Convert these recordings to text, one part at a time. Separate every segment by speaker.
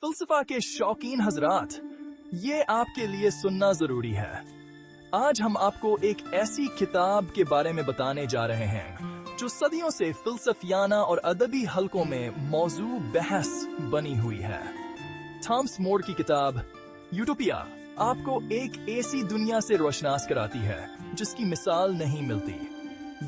Speaker 1: फलसफा के शौकीन हजरात, ये आपके लिए सुनना जरूरी है। आज हम आपको एक ऐसी किताब के बारे में बताने जा रहे हैं जो सदियों से फिलसफियाना और अदबी हलकों में मौजू बहस बनी हुई है। थॉमस मोर की किताब यूटोपिया आपको एक ऐसी दुनिया से रोशनास कराती है जिसकी मिसाल नहीं मिलती।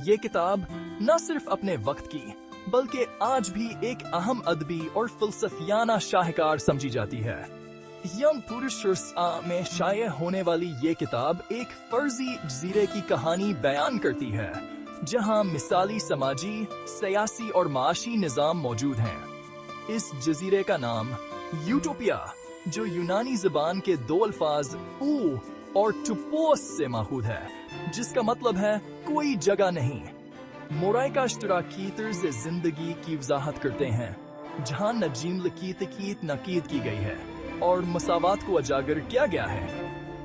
Speaker 1: ये किताब न सिर्फ अपने वक्त की बल्कि आज भी एक अहम अदबी और फिलसफियाना शाहकार समझी जाती है। यंग पुरुष में शाये होने वाली ये किताब एक फर्जी जजीरे की कहानी बयान करती है जहां मिसाली समाजी, सियासी और माशी निज़ाम मौजूद हैं। इस जजीरे का नाम यूटोपिया, जो यूनानी ज़बान के दो अल्फाज ऊ और टुपोस से माखूद है, जिसका मतलब है कोई जगह नहीं। मोराइका इश्तराकी तर्ज जिंदगी की वजाहत करते हैं जहां नजीम लकीत नकीद की गई है और मसावात को उजागर किया गया है।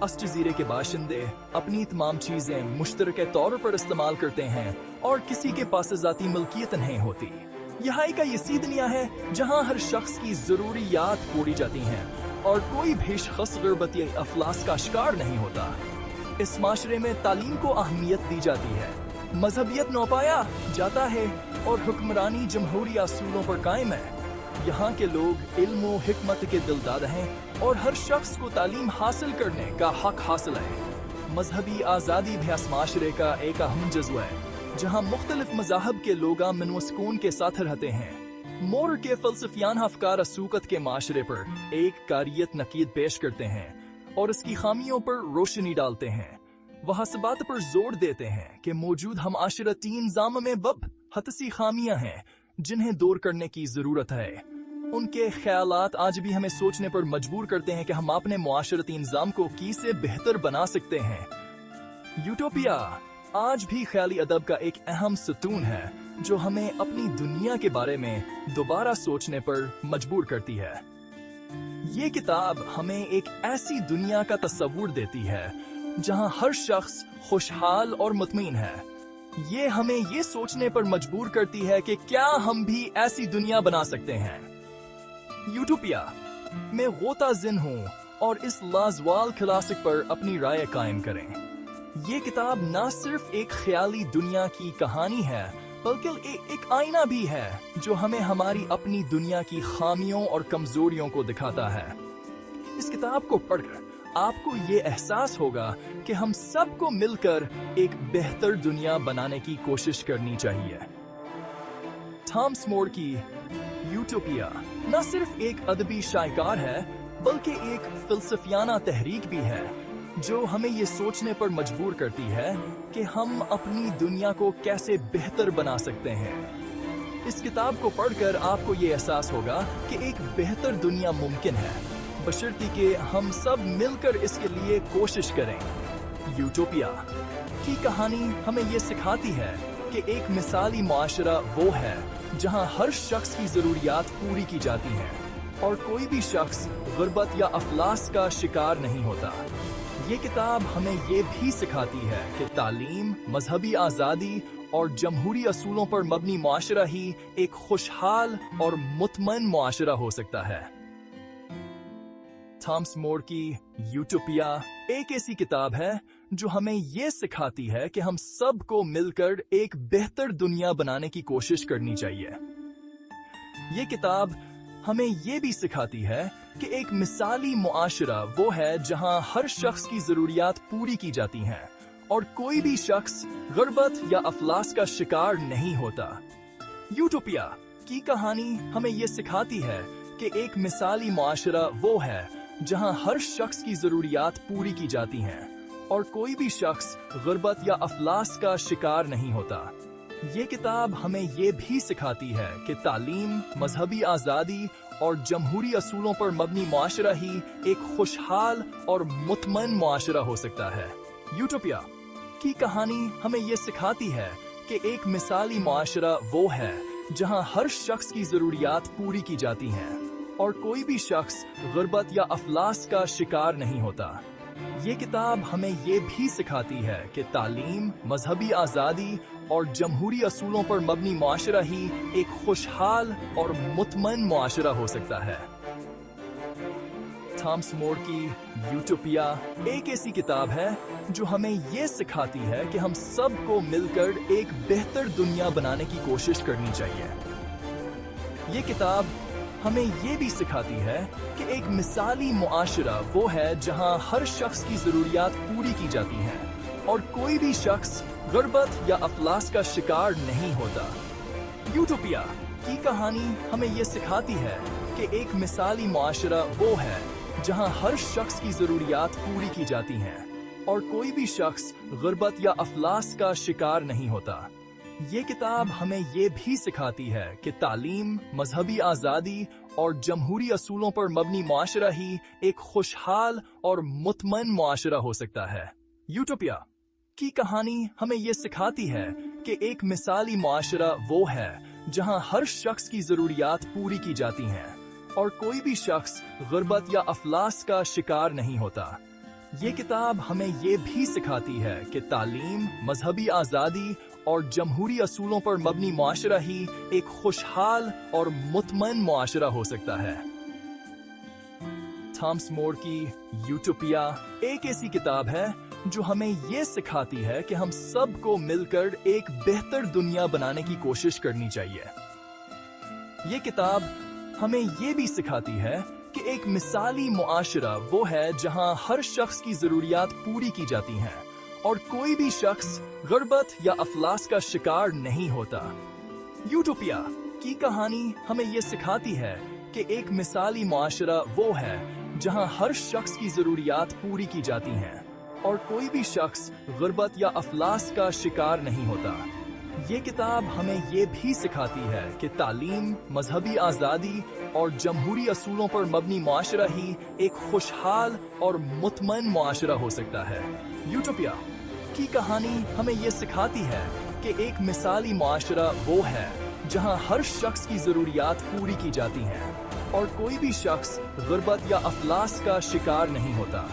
Speaker 1: इस जजीरे के बाशिंदे अपनी तमाम चीजें मुश्तरके तौर पर इस्तेमाल करते हैं और किसी के पास ज़ाती मलकियत नहीं होती। यहाँ का ये सी दुनिया है जहाँ हर शख्स की जरूरियात पूरी जाती हैं और कोई भी शख्स गुर्बत या अफलास का शिकार नहीं होता। इस माशरे में तालीम को अहमियत दी जाती है, मजहबियत नौपाया जाता है और हुक्मरानी जमहूरी असूलों पर कायम है। यहाँ के लोग इल्म और हिकमत के दिलदार हैं और हर शख्स को तालीम हासिल करने का हक हासिल है। मजहबी आज़ादी भी इस माशरे का एक अहम जज़्व है जहाँ मुख्तलिफ मज़ाहब के लोग अमन व सुकून के साथ रहते हैं। मोर के फलसफियाना अफकार असूकत के माशरे पर एक कारियत नकीद पेश करते हैं और इसकी खामियों पर रोशनी डालते हैं। वह इस बात पर जोर देते हैं कि मौजूद हम आशरती निज़ाम में बब हतसी खामियां हैं जिन्हें दूर करने की जरूरत है। उनके ख्यालात आज भी हमें सोचने पर मजबूर करते हैं कि हम अपने मुआशरती निज़ाम को कैसे बेहतर बना सकते हैं। यूटोपिया आज भी ख्याली अदब का एक अहम सतून है जो हमें अपनी दुनिया के बारे में दोबारा सोचने पर मजबूर करती है। ये किताब हमें एक ऐसी दुनिया का तस्वुर देती है जहां हर शख्स खुशहाल और मुतमईन है। ये हमें ये सोचने पर मजबूर करती है कि क्या हम भी ऐसी दुनिया बना सकते हैं। यूटोपिया मैं गोता जिन हूँ और इस लाजवाल क्लासिक पर अपनी राय कायम करें। ये किताब न सिर्फ एक ख्याली दुनिया की कहानी है बल्कि एक आईना भी है जो हमें हमारी अपनी दुनिया की खामियों और कमजोरियों को दिखाता है। इस किताब को पढ़कर आपको ये एहसास होगा कि हम सबको मिलकर एक बेहतर दुनिया बनाने की कोशिश करनी चाहिए। थॉमस मोर की यूटोपिया न सिर्फ एक अदबी शायकार है बल्कि एक फिलसफियाना तहरीक भी है जो हमें ये सोचने पर मजबूर करती है कि हम अपनी दुनिया को कैसे बेहतर बना सकते हैं। इस किताब को पढ़कर आपको ये एहसास होगा कि एक बेहतर दुनिया मुमकिन है, बशर्ते कि हम सब मिलकर इसके लिए कोशिश करें। यूटोपिया की कहानी हमें ये सिखाती है कि एक मिसाली मुआशरा वो है जहां हर शख्स की जरूरियात पूरी की जाती हैं और कोई भी शख्स गुर्बत या अफलास का शिकार नहीं होता। ये किताब हमें ये भी सिखाती है कि तालीम, मजहबी आज़ादी और जमहूरी असूलों पर मबनी मुआशरा ही एक खुशहाल और मुतमईन मुआशरा हो सकता है। थॉमस मोर की यूटोपिया एक ऐसी किताब है जो हमें ये सिखाती है कि हम सबको मिलकर एक बेहतर दुनिया बनाने की कोशिश करनी चाहिए। ये किताब हमें ये भी सिखाती है कि एक मिसाली मुआशरा वो है जहां हर शख्स की जरूरियात पूरी की जाती हैं और कोई भी शख्स गुर्बत या अफलास का शिकार नहीं होता। यूटोपिया की कहानी हमें ये सिखाती है कि एक मिसाली मुआशरा वो है जहां हर शख्स की जरूरियात पूरी की जाती हैं और कोई भी शख्स गुर्बत या अफलास का शिकार नहीं होता। ये किताब हमें ये भी सिखाती है कि तालीम, मजहबी आज़ादी और जमहूरी असूलों पर मबनी मुआशरा ही एक खुशहाल और मुतमईन मुआशरा हो सकता है। यूटोपिया की कहानी हमें ये सिखाती है कि एक मिसाली मुआशरा वो है जहां हर शख्स की जरूरियात पूरी की जाती हैं और कोई भी शख्स गुर्बत या अफलास का शिकार नहीं होता। ये किताब हमें ये भी सिखाती है कि तालीम, मजहबी आज़ादी और जमहूरी असूलों पर मबनी मुआशरा ही एक खुशहाल और मुतमईन मुआशरा हो सकता है। थॉमस मोर की यूटोपिया एक ऐसी किताब है जो हमें ये सिखाती है कि हम सबको मिलकर एक बेहतर दुनिया बनाने की कोशिश करनी चाहिए। ये किताब हमें ये भी सिखाती है कि एक मिसाली मुआशरा वो है जहां हर शख्स की जरूरियात पूरी की जाती हैं और कोई भी शख्स गुर्बत या अफलास का शिकार नहीं होता। यूटोपिया की कहानी हमें ये सिखाती है कि एक मिसाली मुआशरा वो है जहां हर शख्स की जरूरियात पूरी की जाती हैं और कोई भी शख्स गुर्बत या अफलास का शिकार नहीं होता। ये किताब हमें ये भी सिखाती है कि तालीम, मजहबी आज़ादी और जमहूरी असूलों पर मबनी मुआशरा ही एक खुशहाल और मुतमइन मुआशरा हो सकता है। यूटोपिया की कहानी हमें ये सिखाती है कि एक मिसाली मुआशरा वो है जहां हर शख्स की जरूरियात पूरी की जाती हैं और कोई भी शख्स गुर्बत या अफलास का शिकार नहीं होता। ये किताब हमें ये भी सिखाती है कि तालीम, मजहबी आज़ादी और जमहूरी असूलों पर मबनी मुआशरा ही एक खुशहाल और मुतमइन मुआशरा हो सकता है। थॉमस मोर की यूटोपिया एक ऐसी किताब है जो हमें ये सिखाती है कि हम सबको मिलकर एक बेहतर दुनिया बनाने की कोशिश करनी चाहिए। ये किताब हमें ये भी सिखाती है कि एक मिसाली मुआशरा वो है जहां हर शख्स की जरूरियात पूरी की जाती हैं और कोई भी शख्स गुर्बत या अफलास का शिकार नहीं होता। यूटोपिया की कहानी हमें ये सिखाती है कि एक मिसाली मुआशरा वो है जहां हर शख्स की जरूरियात पूरी की जाती हैं और कोई भी शख्स गुर्बत या अफलास का शिकार नहीं होता। ये किताब हमें ये भी सिखाती है कि तालीम, मजहबी आज़ादी और जमहूरी असूलों पर मबनी मुआशरा ही एक खुशहाल और मुतमइन मुआशरा हो सकता है। यूटोपिया की कहानी हमें ये सिखाती है कि एक मिसाली मुआशरा वो है जहां हर शख्स की जरूरियात पूरी की जाती हैं और कोई भी शख्स गुर्बत या अफलास का शिकार नहीं होता।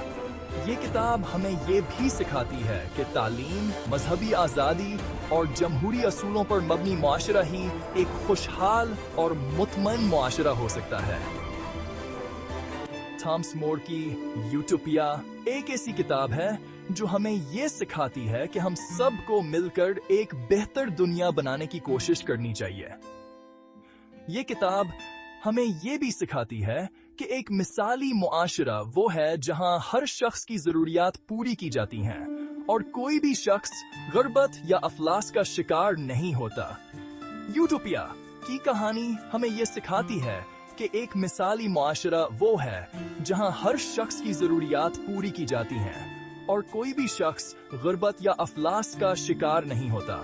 Speaker 1: ये किताब हमें ये भी सिखाती है कि तालीम, मजहबी आज़ादी और जमहूरी असूलों पर मबनी मुआशरा ही एक खुशहाल और मुतमइन मुआशरा हो सकता है। थॉमस मोर की यूटोपिया एक ऐसी किताब है जो हमें ये सिखाती है कि हम सबको मिलकर एक बेहतर दुनिया बनाने की कोशिश करनी चाहिए। ये किताब हमें ये भी सिखाती है कि एक मिसाली मुआशरा वो है जहां हर शख्स की जरूरियात पूरी की जाती हैं और कोई भी शख्स गुर्बत या अफलास का शिकार नहीं होता। यूटोपिया की कहानी हमें ये सिखाती है कि एक मिसाली मुआशरा वो है जहां हर शख्स की जरूरियात पूरी की जाती हैं और कोई भी शख्स गुर्बत या अफलास का शिकार नहीं होता।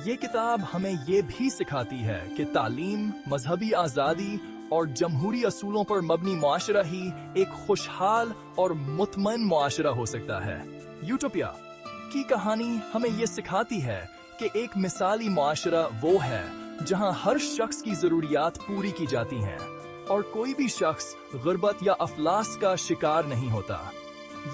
Speaker 1: ये किताब हमें ये भी सिखाती है कि तालीम, मजहबी आज़ादी और जमहूरी असूलों पर मबनी मुआशरा ही एक खुशहाल और मुतमइन मुआशरा हो सकता है। यूटोपिया की कहानी हमें ये सिखाती है कि एक मिसाली मुआशरा वो है जहां हर शख्स की जरूरियात पूरी की जाती हैं और कोई भी शख्स गुर्बत या अफलास का शिकार नहीं होता।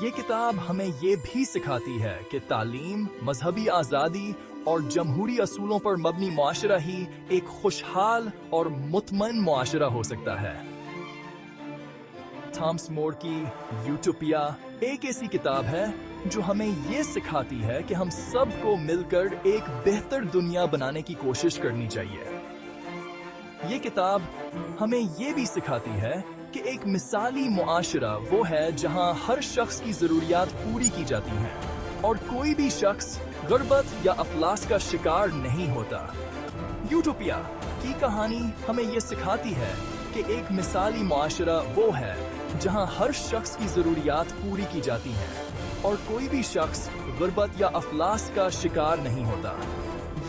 Speaker 1: ये किताब हमें ये भी सिखाती है कि तालीम, मजहबी आज़ादी और जमहूरी असूलों पर मबनी मुआशरा ही एक खुशहाल और मुतमइन मुआशरा हो सकता है। थॉमस मोर की यूटोपिया एक ऐसी किताब है जो हमें ये सिखाती है कि हम सबको मिलकर एक बेहतर दुनिया बनाने की कोशिश करनी चाहिए। ये किताब हमें ये भी सिखाती है कि एक मिसाली मुआशरा वो है जहां हर शख्स की जरूरियात पूरी की जाती हैं और कोई भी शख्स गुर्बत या अफलास का शिकार नहीं होता। यूटोपिया की कहानी हमें ये सिखाती है कि एक मिसाली मुआशरा वो है जहां हर शख्स की जरूरियात पूरी की जाती हैं और कोई भी शख्स गुर्बत या अफलास का शिकार नहीं होता।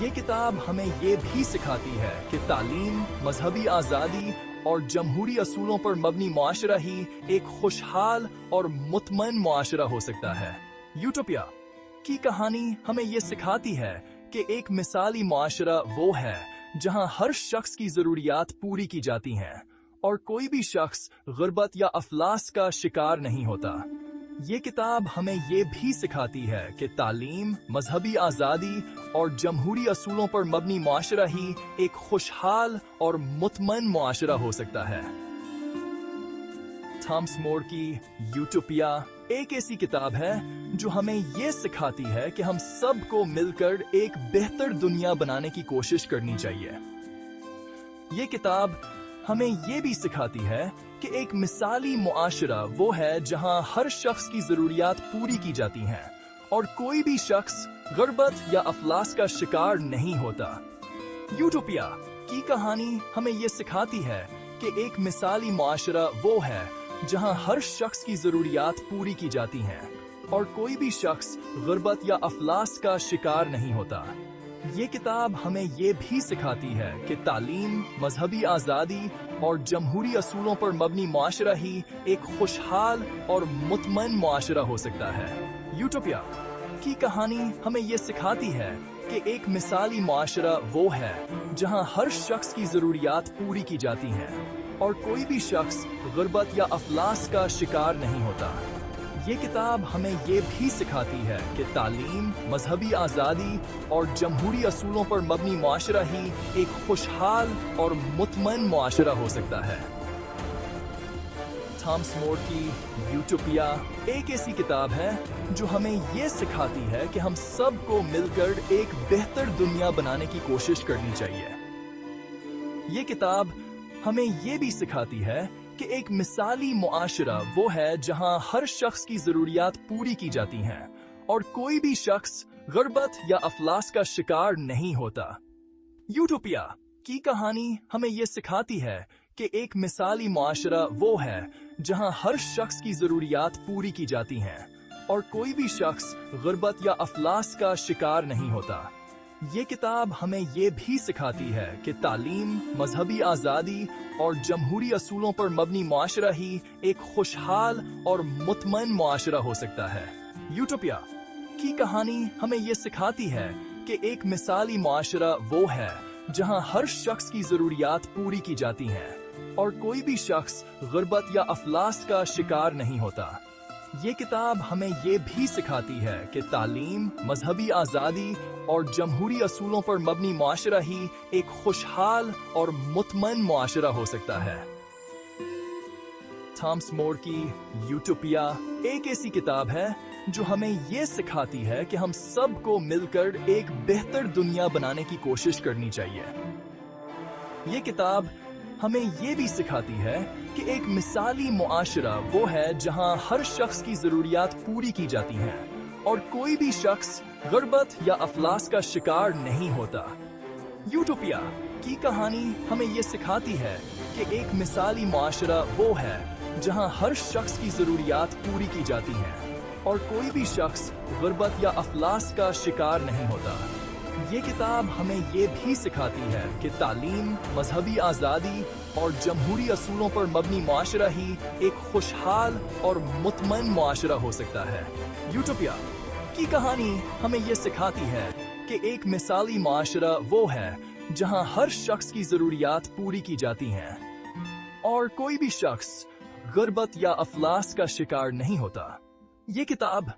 Speaker 1: ये किताब हमें ये भी सिखाती है कि तालीम, मजहबी आज़ादी और जमहूरी असूलों पर मबनी मुआशरा ही एक खुशहाल और मुतमइन मुआशरा हो सकता है। यूटोपिया की कहानी हमें ये सिखाती है कि एक मिसाली मुआशरा वो है जहां हर शख्स की जरूरियात पूरी की जाती हैं और कोई भी शख्स गुर्बत या अफलास का शिकार नहीं होता। ये किताब हमें ये भी सिखाती है कि तालीम, मजहबी आज़ादी और जमहूरी असूलों पर मबनी मुआशरा ही एक खुशहाल और मुतमइन मुआशरा हो सकता है। थॉमस मोर की यूटोपिया एक ऐसी किताब है जो हमें ये सिखाती है कि हम सबको मिलकर एक बेहतर दुनिया बनाने की कोशिश करनी चाहिए। ये किताब हमें ये भी सिखाती है कि एक मिसाली मुआशरा वो है जहां हर शख्स की जरूरियात पूरी की जाती हैं और कोई भी शख्स गुर्बत या अफलास का शिकार नहीं होता। यूटोपिया की कहानी हमें ये सिखाती है कि एक मिसाली मुआशरा वो है जहां हर शख्स की जरूरियात पूरी की जाती हैं और कोई भी शख्स गुर्बत या अफलास का शिकार नहीं होता। ये किताब हमें ये भी सिखाती है कि तालीम, मजहबी आज़ादी और जमहूरी असूलों पर मबनी मुआशरा ही एक खुशहाल और मुतमईन मुआशरा हो सकता है। यूटोपिया की कहानी हमें ये सिखाती है कि एक मिसाली मुआशरा वो है जहां हर शख्स की जरूरियात पूरी की जाती हैं और कोई भी शख्स गुर्बत या अफलास का शिकार नहीं होता। ये किताब हमें ये भी सिखाती है कि तालीम, मजहबी आज़ादी और जमहूरी असूलों पर मबनी मुआशरा ही एक खुशहाल और मुतमईन मुआशरा हो सकता है। थॉमस मोर की यूटोपिया एक ऐसी किताब है जो हमें ये सिखाती है कि हम सबको मिलकर एक बेहतर दुनिया बनाने की कोशिश करनी चाहिए। ये किताब हमें ये भी सिखाती है कि एक मिसाली मुआशरा वो है जहां हर शख्स की जरूरियात पूरी की जाती हैं और कोई भी शख्स गुर्बत या अफलास का शिकार नहीं होता। यूटोपिया की कहानी हमें ये सिखाती है कि एक मिसाली मुआशरा वो है जहां हर शख्स की जरूरियात पूरी की जाती हैं और कोई भी शख्स गुर्बत या अफलास का शिकार नहीं होता। ये किताब हमें ये भी सिखाती है कि तालीम, मजहबी आज़ादी और जमहूरी असूलों पर मबनी मुआशरा ही एक खुशहाल और मुतमईन मुआशरा हो सकता है। यूटोपिया की कहानी हमें ये सिखाती है कि एक मिसाली मुआशरा वो है जहां हर शख्स की जरूरियात पूरी की जाती हैं और कोई भी शख्स गुर्बत या अफलास का शिकार नहीं होता। ये किताब हमें ये भी सिखाती है कि तालीम, मजहबी आज़ादी और जमहूरी असूलों पर मबनी मुआशरा ही एक खुशहाल और मुतमईन मुआशरा हो सकता है। थॉमस मोर की यूटोपिया एक ऐसी किताब है जो हमें ये सिखाती है कि हम सबको मिलकर एक बेहतर दुनिया बनाने की कोशिश करनी चाहिए। ये किताब हमें ये भी सिखाती है कि एक मिसाली मुआशरा वो है जहां हर शख्स की जरूरियात पूरी की जाती हैं और कोई भी शख्स गुर्बत या अफलास का शिकार नहीं होता। यूटोपिया की कहानी हमें ये सिखाती है कि एक मिसाली मुआशरा वो है जहां हर शख्स की जरूरियात पूरी की जाती हैं और कोई भी शख्स गुर्बत या अफलास का शिकार नहीं होता। ये किताब हमें ये भी सिखाती है कि तालीम, मजहबी आज़ादी और जमहूरी असूलों पर मबनी मुआशरा ही एक खुशहाल और मुतमईन मुआशरा हो सकता है। यूटोपिया की कहानी हमें ये सिखाती है कि एक मिसाली मुआशरा वो है जहां हर शख्स की जरूरियात पूरी की जाती हैं और कोई भी शख्स गुर्बत या अफलास का शिकार नहीं होता। ये किताब